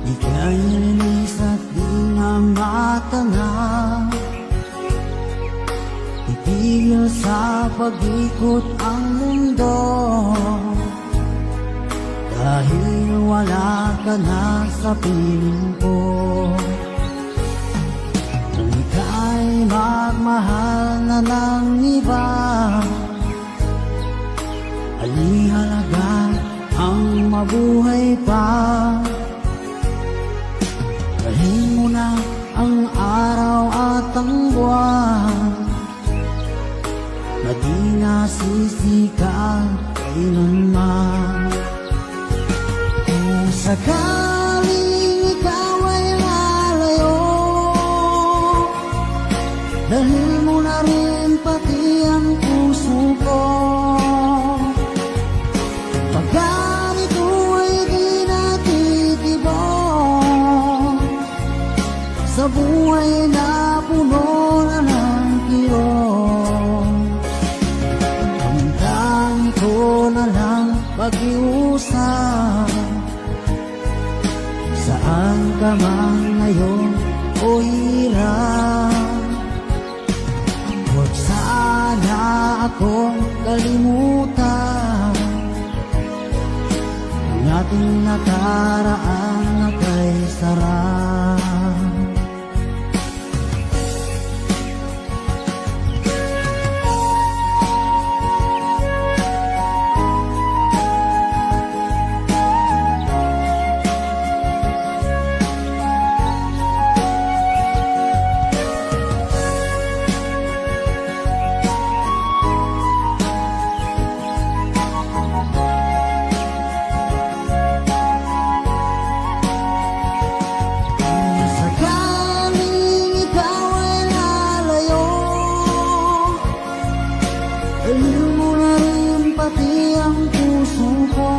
Ika'y linis at di na matanap, itigil sa pag-ikot ang mundo, dahil wala ka na sa piling ko. Kung ika'y magmahal na ng iba, alihalaga ang mabuhay pa. Dalhin mo na ang araw at ang buwan, na di nasisikat kailanman. Kung sakaling ikaw ay lalayo, dalhin mo na rin pati ang puso ko. Pagkat ito ay di natitibok sa buhay na puno na ng kirot, ang tangi ko na lang pag-iusap. Saan ka man ngayon o hirap, huwag sana akong kalimutan ang ating nakaraan na kay sarap. Dalhin mo na rin pati ang puso ko.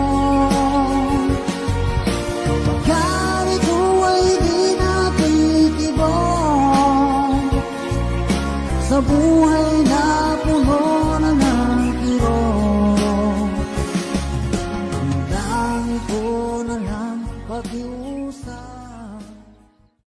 Pagkat ito ay di natitibok sa buhay na puno na ng kirot, ang dami ko na lang pag-iusap.